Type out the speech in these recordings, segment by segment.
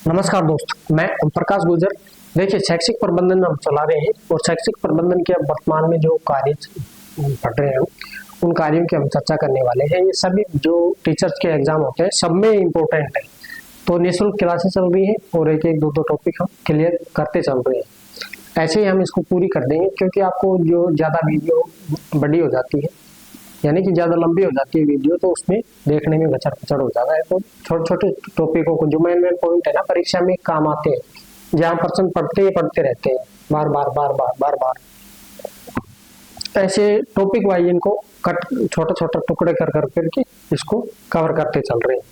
नमस्कार दोस्त, मैं ओम प्रकाश गुर्जर। देखिए, शैक्षिक प्रबंधन हम चला रहे हैं और शैक्षिक प्रबंधन के अब वर्तमान में जो कार्य पढ़ रहे हैं उन कार्यों की हम चर्चा करने वाले हैं। ये सभी जो टीचर्स के एग्जाम होते हैं सब में इम्पोर्टेंट है। तो निःशुल्क क्लासेस चल रही है और एक एक दो दो टॉपिक हम क्लियर करते चल रहे हैं। ऐसे ही हम इसको पूरी कर देंगे, क्योंकि आपको जो ज़्यादा वीडियो बड़ी हो जाती है, यानी कि ज़्यादा लंबी हो जाती है वीडियो, तो उसमें देखने में गचर पचड़ हो जाता है। तो छोटे छोटे टॉपिकों को जो मेन मेन पॉइंट है ना, परीक्षा में काम आते हैं, जहाँ पर्सन पढ़ते रहते हैं बार बार बार बार बार बार, ऐसे टॉपिक वाइज इनको कट छोटे छोटे टुकड़े कर कर करके इसको कवर करते चल रहे हैं।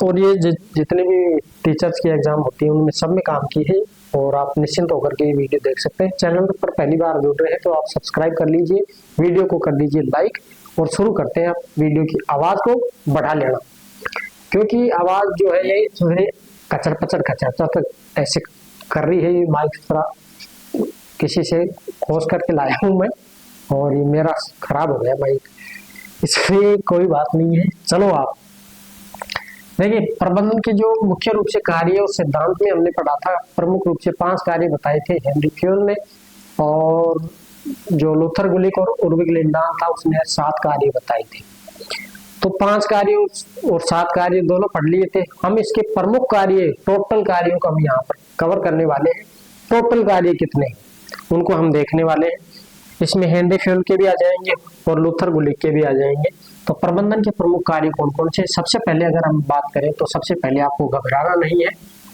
और ये जितने भी टीचर्स की एग्जाम होती है उनमें सब में काम की है और आप निश्चिंत होकर के ये वीडियो देख सकते हैं। चैनल पर पहली बार जुड़ रहे हैं तो आप सब्सक्राइब कर लीजिए, वीडियो को कर दीजिए लाइक और शुरू करते हैं। आप वीडियो की आवाज को बढ़ा लेना, क्योंकि आवाज जो है ये कचर पचर ऐसे कर रही है। ये माइक थोड़ा किसी से खोज करके लाया हूँ मैं और ये मेरा खराब हो गया माइक, इसलिए कोई बात नहीं है। चलो आप देखिए, प्रबंधन के जो मुख्य रूप से कार्य और सिद्धांत में हमने पढ़ा था, प्रमुख रूप से 5 कार्य बताए थे हेनरी फ्यूल ने, और जो लूथर गुलिक और उर्विक लिंडान था उसने 7 कार्य बताए थे। तो 5 कार्य और 7 कार्य दोनों पढ़ लिए थे। हम इसके प्रमुख कार्य, टोटल कार्यों को हम यहाँ पर कवर करने वाले हैं। टोटल कार्य कितने उनको हम देखने वाले हैं। इसमें हेनरी फ्यूल के भी आ जाएंगे और लूथर गुलिक के भी आ जाएंगे। तो प्रबंधन के प्रमुख कार्य कौन कौन से? सबसे पहले अगर हम बात करें तो सबसे पहले आपको घबराना नहीं है,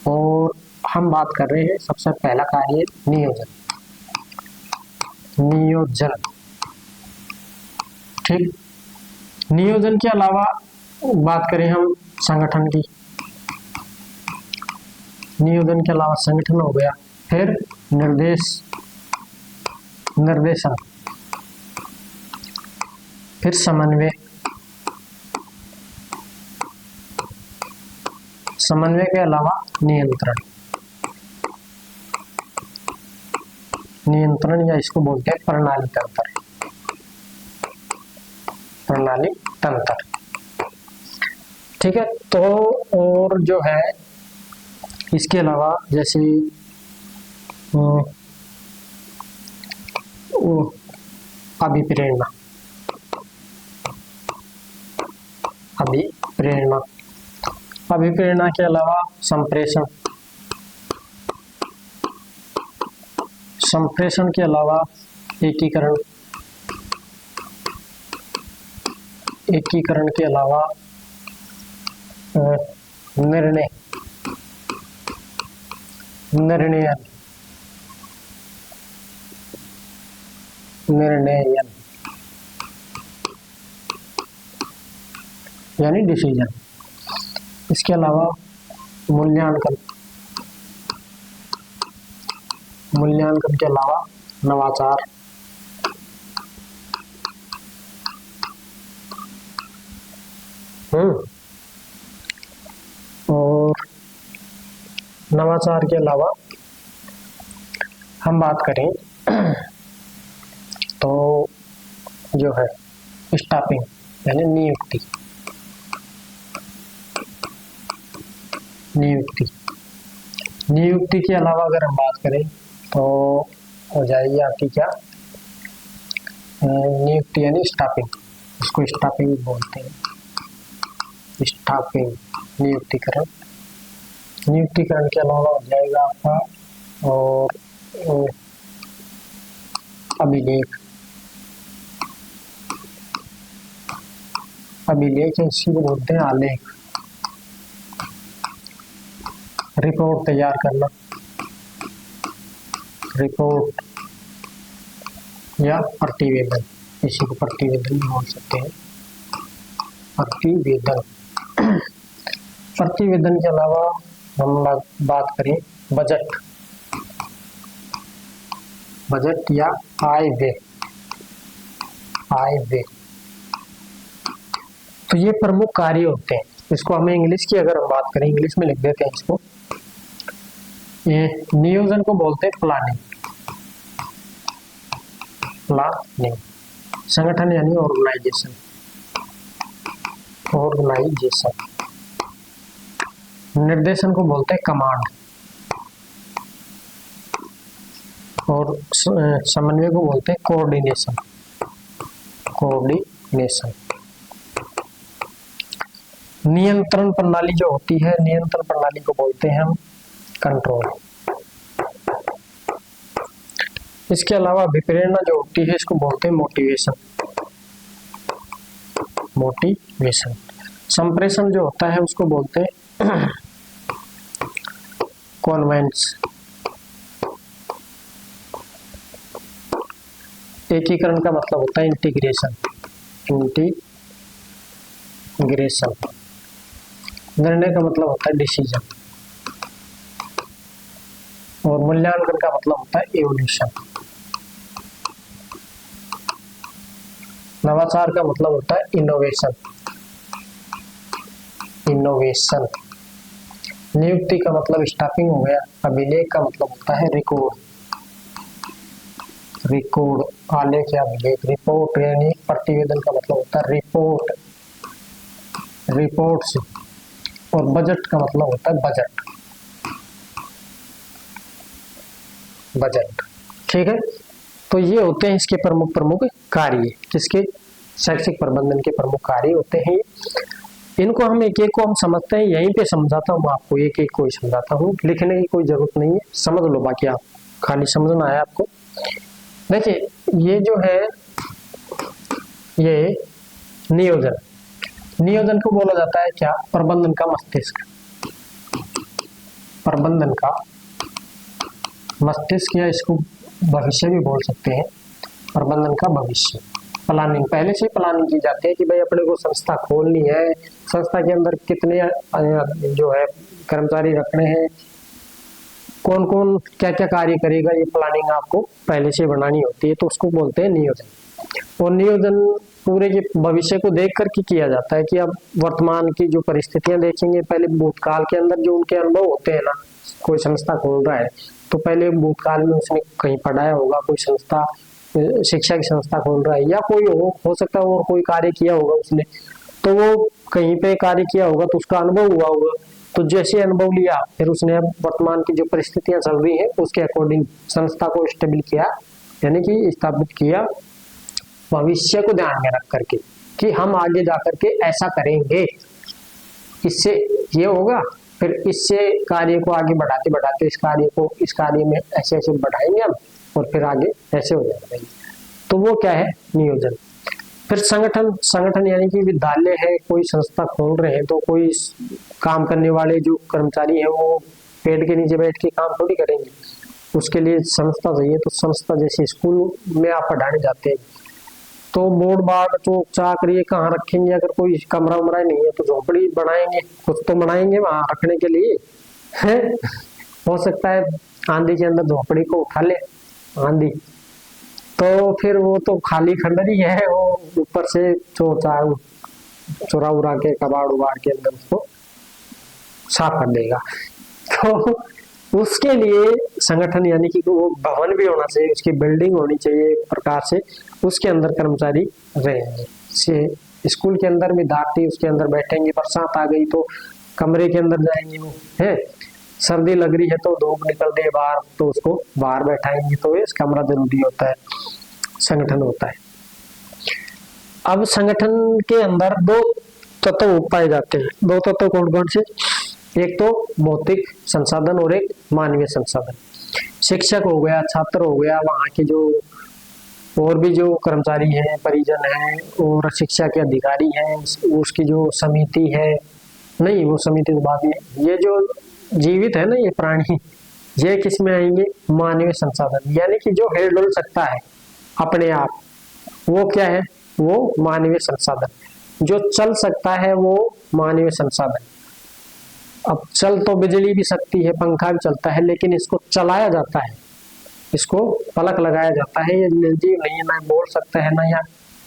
और हम बात कर रहे हैं सबसे पहला कार्य नियोजन। नियोजन, ठीक। नियोजन के अलावा बात करें हम संगठन की, नियोजन के अलावा संगठन हो गया, फिर निर्देशन, फिर समन्वय, समन्वय के अलावा नियंत्रण, नियंत्रण या इसको बोलते हैं प्रणाली तंत्र, प्रणाली तंत्र, ठीक है। तो और जो है इसके अलावा जैसे अभिप्रेरणा, अभिप्रेरणा, अभिप्रेरणा के अलावा संप्रेषण, संप्रेषण के अलावा एकीकरण, एकीकरण के अलावा निर्णय, निर्णयन, निर्णयन यानी डिसीजन। इसके अलावा मूल्यांकन, मूल्यांकन के अलावा नवाचार, और नवाचार के अलावा हम बात करें तो जो है स्टाफिंग यानी नियुक्ति, नियुक्ति, नियुक्ति के अलावा अगर हम बात करें तो हो जाएगी आपकी क्या, नियुक्ति यानी स्टाफिंग, उसको स्टाफिंग बोलते हैं, स्टाफिंग, नियुक्तिकरण। नियुक्तिकरण के अलावा हो जाएगा आपका और अभिलेख, अभिलेख इसी को बोलते हैं आलेख, रिपोर्ट तैयार करना, रिपोर्ट या प्रतिवेदन, इसी को प्रतिवेदन भी बोल सकते हैं, प्रतिवेदन। प्रतिवेदन के अलावा हम बात करें बजट, बजट या आय व्यय, आय व्यय। तो ये प्रमुख कार्य होते हैं। इसको हमें इंग्लिश की अगर हम बात करें, इंग्लिश में लिख देते हैं इसको, ये नियोजन को बोलते हैं प्लानिंग, प्लानिंग। संगठन यानी ऑर्गेनाइजेशन, ऑर्गेनाइजेशन। निर्देशन को बोलते हैं कमांड, और समन्वय को बोलते हैं कोऑर्डिनेशन। कोऑर्डिनेशन। नियंत्रण प्रणाली जो होती है, नियंत्रण प्रणाली को बोलते हैं हम कंट्रोल। इसके अलावा अभिप्रेरणा जो होती है इसको बोलते हैं मोटिवेशन। मोटिवेशन। संप्रेषण जो होता है उसको बोलते हैं कॉन्वेंस। एकीकरण का मतलब होता है इंटीग्रेशन। इंटीग्रेशन। निर्णय का मतलब होता है डिसीजन, और मूल्यांकन का मतलब होता है इवोल्यूशन। नवाचार का मतलब होता है इनोवेशन। इनोवेशन। नियुक्ति का मतलब स्टाफिंग हो गया। अभिलेख का मतलब होता है रिकॉर्ड। रिकॉर्ड, आलेख या अभिलेख। रिपोर्ट यानी प्रतिवेदन का मतलब होता है रिपोर्ट, रिपोर्ट्स। और बजट का मतलब होता है बजट, बजट। ठीक है, तो ये होते हैं इसके प्रमुख प्रमुख कार्य। किसके? शैक्षिक प्रबंधन के प्रमुख कार्य होते हैं। इनको हम एक एक को हम समझते हैं, यहीं पे समझाता हूँ आपको, एक एक को ही समझाता हूँ, लिखने की कोई जरूरत नहीं है, समझ लो। बाकी आप खाली समझना है आपको। देखिए ये जो है ये नियोजन, नियोजन को बोला जाता है क्या? प्रबंधन का मस्तिष्क। प्रबंधन का मस्तिष्क, या इसको भविष्य भी बोल सकते हैं। प्रबंधन का भविष्य। प्लानिंग, पहले से प्लानिंग की जाती है कि भाई अपने को संस्था खोलनी है, संस्था के अंदर कितने जो है कर्मचारी रखने हैं, कौन कौन क्या क्या कार्य करेगा, ये प्लानिंग आपको पहले से बनानी होती है, तो उसको बोलते हैं नियोजन। और नियोजन पूरे के भविष्य को देख करके किया जाता है कि अब वर्तमान की जो परिस्थितियां देखेंगे, पहले भूतकाल के अंदर जो उनके अनुभव होते हैं ना, कोई संस्था खोल रहा है तो पहले भूतकाल में उसने कहीं पढ़ाया होगा, कोई संस्था, शिक्षा की संस्था खोल रहा है, या कोई हो सकता है और कोई कार्य किया होगा उसने, तो वो कहीं पे कार्य किया होगा तो उसका अनुभव हुआ होगा, तो जैसे अनुभव लिया फिर उसने अब वर्तमान की जो परिस्थितियां चल रही है उसके अकॉर्डिंग संस्था को स्टेबल किया, यानी कि स्थापित किया, भविष्य को ध्यान में रख करके कि हम आगे जाकर के ऐसा करेंगे, इससे ये होगा, फिर इससे कार्य को आगे बढ़ाते बढ़ाते इस कार्य में ऐसे ऐसे बढ़ाएंगे हम, और फिर आगे ऐसे हो जाएगा। तो वो क्या है? नियोजन। फिर संगठन। संगठन यानी कि विद्यालय है, कोई संस्था खोल रहे हैं तो कोई काम करने वाले जो कर्मचारी है वो पेड़ के नीचे बैठ के काम थोड़ी करेंगे, उसके लिए संस्था चाहिए। तो संस्था जैसे स्कूल में आप पढ़ाने जाते हैं तो बोर्ड बार्ड चौक चाक ये कहाँ रखेंगे? अगर कोई कमरा उमरा नहीं है तो झोपड़ी बनाएंगे, कुछ तो बनाएंगे वहां रखने के लिए है। हो सकता है आंधी के अंदर झोपड़ी को उठा ले आंधी, तो फिर वो तो खाली खंडर ही है, वो ऊपर से चोरा उरा के कबाड़ उबाड़ के अंदर उसको साफ कर देगा। तो उसके लिए संगठन यानी कि वो भवन भी होना चाहिए, उसकी बिल्डिंग होनी चाहिए एक प्रकार से, उसके अंदर कर्मचारी रहेंगे। स्कूल के अंदर विद्यार्थी उसके अंदर बैठेंगे, बरसात आ गई तो कमरे के अंदर जाएंगे वो है, सर्दी लग रही है तो धूप निकल रही है बाहर तो उसको बाहर बैठाएंगे, तो ये कमरा जरूरी होता है, संगठन होता है। अब संगठन के अंदर दो तत्व पाए जाते हैं। दो तत्व कौन कौन से? एक तो भौतिक संसाधन और एक मानवीय संसाधन। शिक्षक हो गया, छात्र हो गया, वहाँ के जो और भी जो कर्मचारी हैं, परिजन हैं, और शिक्षा के अधिकारी हैं, उसकी जो समिति है, नहीं वो समिति तो बात है, ये जो जीवित है ना ये प्राणी, ये किस में आएंगे? मानवीय संसाधन, यानी कि जो हिल डुल सकता है अपने आप, वो क्या है? वो मानवीय संसाधन। जो चल सकता है वो मानवीय संसाधन। अब चल तो बिजली भी सकती है, पंखा भी चलता है, लेकिन इसको चलाया जाता है, इसको पलक लगाया जाता है, ये निर्जीव नहीं है, ना बोल सकता है ना या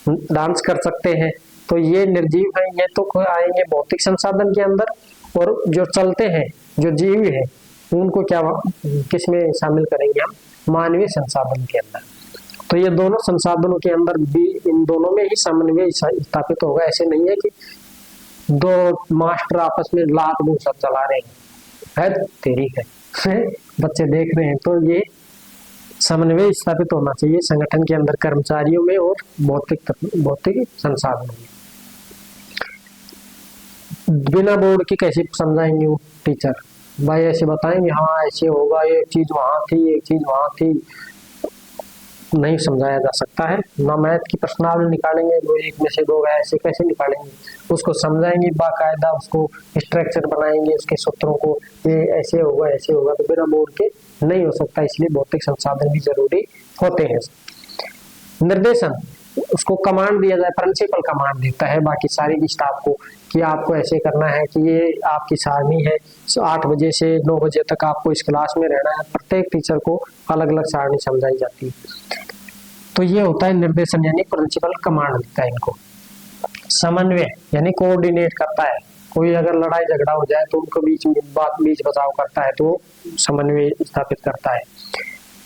डांस कर सकते हैं, तो ये निर्जीव है, ये तो आएंगे भौतिक संसाधन के अंदर। और जो चलते हैं, जो जीव है, उनको क्या किस में शामिल करेंगे हम? मानवीय संसाधन के अंदर। तो ये दोनों संसाधनों के अंदर भी इन दोनों में ही समन्वय स्थापित होगा। ऐसे नहीं है कि दो मास्टर आपस में लात घूसा चला रहे हैं, है तेरी है बच्चे देख रहे हैं। तो ये समन्वय स्थापित होना चाहिए संगठन के अंदर कर्मचारियों में और भौतिक संसाधनों में। बिना बोर्ड के कैसे समझाएंगे वो टीचर, भाई ऐसे बताएंगे हाँ ऐसे होगा, एक चीज वहां थी एक चीज वहां थी, नहीं समझाया जा सकता है। ना मैथ की प्रश्नावली निकालेंगे, वो एक में से दो गया ऐसे कैसे निकालेंगे, उसको समझाएंगे बाकायदा, उसको स्ट्रक्चर बनाएंगे उसके सूत्रों को, ये ऐसे होगा, तो बिना बोर्ड के नहीं हो सकता। इसलिए भौतिक संसाधन भी जरूरी होते हैं। निर्देशन, उसको कमांड दिया जाए, प्रिंसिपल कमांड देता है बाकी सारी स्टाफ को कि आपको ऐसे करना है, कि ये आपकी सारणी है 8 बजे से 9 बजे तक आपको इस क्लास में रहना है। प्रत्येक टीचर को अलग अलग सारणी समझाई जाती है। तो ये होता है निर्देशन, यानी प्रिंसिपल कमांड देता है इनको। समन्वय यानी कोऑर्डिनेट करता है, कोई अगर लड़ाई झगड़ा हो जाए तो उनको बीच बचाव करता है, तो समन्वय स्थापित करता है।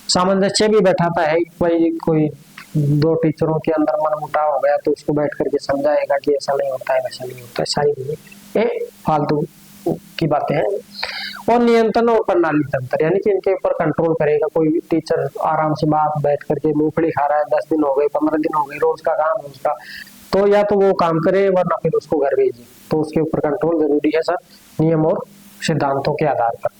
सामंजस्य भी बैठाता है, कोई दो टीचरों के अंदर मनमुटाव हो गया तो उसको बैठ करके समझाएगा कि ऐसा नहीं होता है वैसा नहीं होता है, सारी ये फालतू की बातें हैं। और नियंत्रण और प्रणाली तंत्र, यानी कि इनके ऊपर कंट्रोल करेगा। कोई टीचर आराम से बात बैठ करके मूंगफली खा रहा है, 10 दिन हो गए 15 दिन हो गए, रोज का काम है उसका, तो या तो वो काम करे वरना फिर उसको घर भेजिए। तो उसके ऊपर कंट्रोल जरूरी है सर, नियम और सिद्धांतों के आधार पर।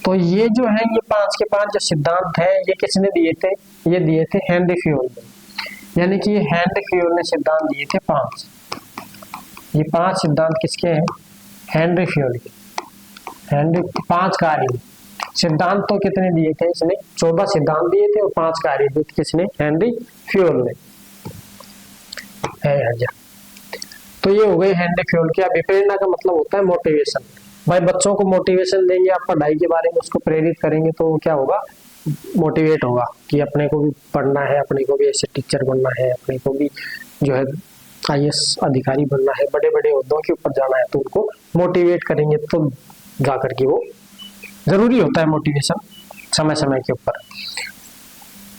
तो ये जो है ये 5 के 5 जो सिद्धांत है ये किसने दिए थे, ये दिए थे हेनरी फ्योल ने। यानी कि हेनरी फ्योल ने सिद्धांत दिए थे 5। ये 5 सिद्धांत किसके हैं, हेनरी फ्योल के। हेनरी 5 कार्य सिद्धांत तो कितने दिए थे इसने, 14 सिद्धांत दिए थे और 5 कार्य दिए थे किसने, हेनरी फ्योल ने। तो ये हो गई हेनरी फ्योल की। अब प्रेरणा का मतलब होता है मोटिवेशन। भाई बच्चों को मोटिवेशन देंगे, आप पढ़ाई के बारे में उसको प्रेरित करेंगे तो क्या होगा, मोटिवेट होगा कि अपने को भी पढ़ना है, अपने को भी ऐसे टीचर बनना है, अपने को भी जो है IAS अधिकारी बनना है, बड़े बड़े ओहदों के ऊपर जाना है। तो उनको मोटिवेट करेंगे तो जा करके वो जरूरी होता है मोटिवेशन समय समय के ऊपर।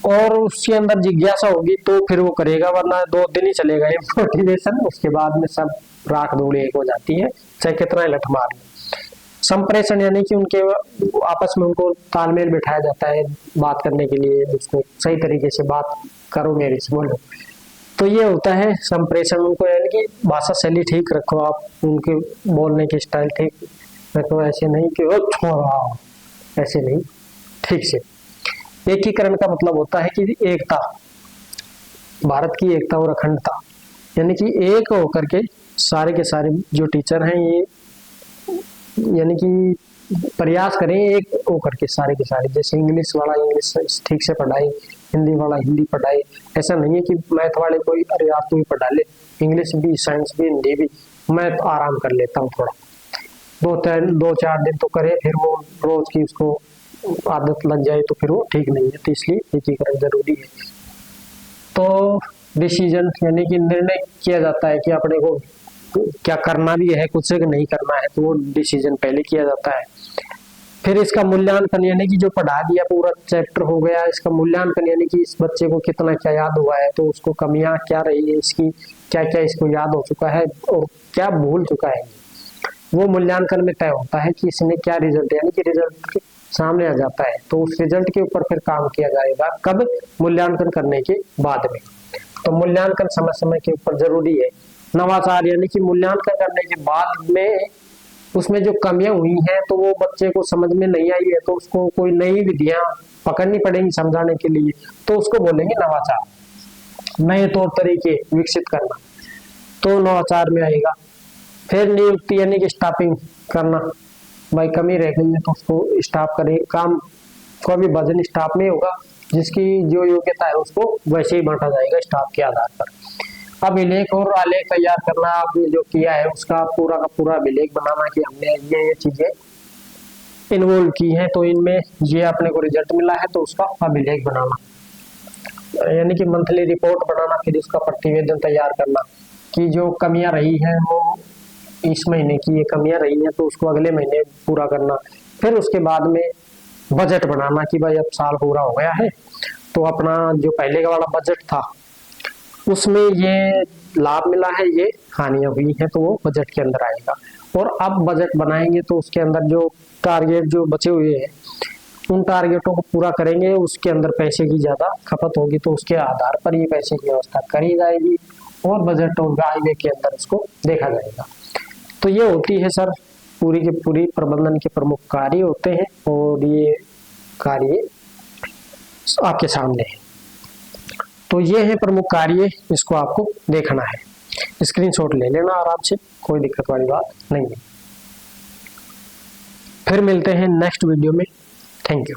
और उसके अंदर जिज्ञासा होगी तो फिर वो करेगा, वरना 2 दिन ही चलेगा ये मोटिवेशन, उसके बाद में सब राख धूल एक हो जाती है, चाहे कितना लठ मार ले। संप्रेषण यानी कि उनके आपस में उनको तालमेल बिठाया जाता है बात करने के लिए, उसको सही तरीके से बात करो, मेरे से बोलो। तो ये होता है संप्रेषण। उनको यानी कि भाषा शैली ठीक रखो, आप उनके बोलने की स्टाइल ठीक रखो, ऐसे नहीं कि ओ छोड़ा, ऐसे नहीं, ठीक से। एकीकरण का मतलब होता है कि एकता, भारत की एकता और अखंडता, यानी कि एक होकर के सारे के सारे जो टीचर हैं ये यानी कि प्रयास करें एक होकर के सारे के सारे। जैसे इंग्लिश वाला इंग्लिश ठीक से पढ़ाए, हिंदी वाला हिंदी पढ़ाए। ऐसा नहीं है कि मैथ वाले कोई अरे आप तू ही पढ़ा ले, इंग्लिश भी साइंस भी हिंदी भी, मैं तो आराम कर लेता हूँ थोड़ा, 2-4 दिन तो करे, फिर वो रोज की उसको आदत लग जाए तो फिर वो ठीक नहीं है। तो इसलिए एकीकरण जरूरी है। तो डिसीजन यानी कि निर्णय किया जाता है कि अपने को क्या करना भी है, कुछ से नहीं करना है, तो वो डिसीजन पहले किया जाता है। फिर इसका मूल्यांकन यानी कि जो पढ़ा दिया पूरा चैप्टर हो गया, इसका मूल्यांकन यानी कि इस बच्चे को कितना क्या याद हुआ है, तो उसको कमियां क्या रही है इसकी, क्या क्या इसको याद हो चुका है और क्या भूल चुका है, वो मूल्यांकन में तय होता है कि इसने क्या रिजल्ट, यानी कि रिजल्ट सामने आ जाता है। तो उस रिजल्ट के ऊपर फिर काम किया जाएगा, कब, मूल्यांकन करने के बाद में। तो मूल्यांकन समय समय के ऊपर जरूरी है। नवाचार यानी कि मूल्यांकन करने के बाद में उसमें जो कमियां हुई हैं तो वो बच्चे को समझ में नहीं आई है, तो उसको कोई नई विधियां पकड़नी पड़ेंगी समझाने के लिए, तो उसको बोलेंगे नवाचार, नए तौर तरीके विकसित करना, तो नवाचार में आएगा। फिर नियुक्ति यानी कि स्टाफिंग करना, भाई कमी रह गई है तो उसको स्टाफ करे, काम को भी वजन स्टाफ में होगा, जिसकी जो योग्यता है उसको वैसे ही बांटा जाएगा स्टाफ के आधार पर। अभिलेख और आलेख तैयार करना, आपने जो किया है उसका पूरा का पूरा अभिलेख बनाना कि हमने ये चीजें इन्वॉल्व की हैं, तो इनमें ये अपने को रिजल्ट मिला है, तो उसका अभिलेख बनाना यानी कि मंथली रिपोर्ट बनाना। फिर उसका प्रतिवेदन तैयार करना कि जो कमियां रही हैं वो इस महीने की ये कमियां रही हैं तो उसको अगले महीने पूरा करना। फिर उसके बाद में बजट बनाना कि भाई अब साल पूरा हो गया है तो अपना जो पहले का वाला बजट था उसमें ये लाभ मिला है ये हानियां हुई हैं, तो वो बजट के अंदर आएगा। और अब बजट बनाएंगे तो उसके अंदर जो टारगेट जो बचे हुए हैं उन टारगेटों को पूरा करेंगे, उसके अंदर पैसे की ज्यादा खपत होगी तो उसके आधार पर ये पैसे की व्यवस्था करी जाएगी और बजट और वायदे के अंदर इसको देखा जाएगा। तो ये होती है सर पूरी की पूरी प्रबंधन के प्रमुख कार्य होते हैं, और ये कार्य आपके सामने है। तो ये है प्रमुख कार्य, इसको आपको देखना है, स्क्रीनशॉट ले लेना आराम से, कोई दिक्कत वाली बात नहीं है। फिर मिलते हैं नेक्स्ट वीडियो में। Thank you.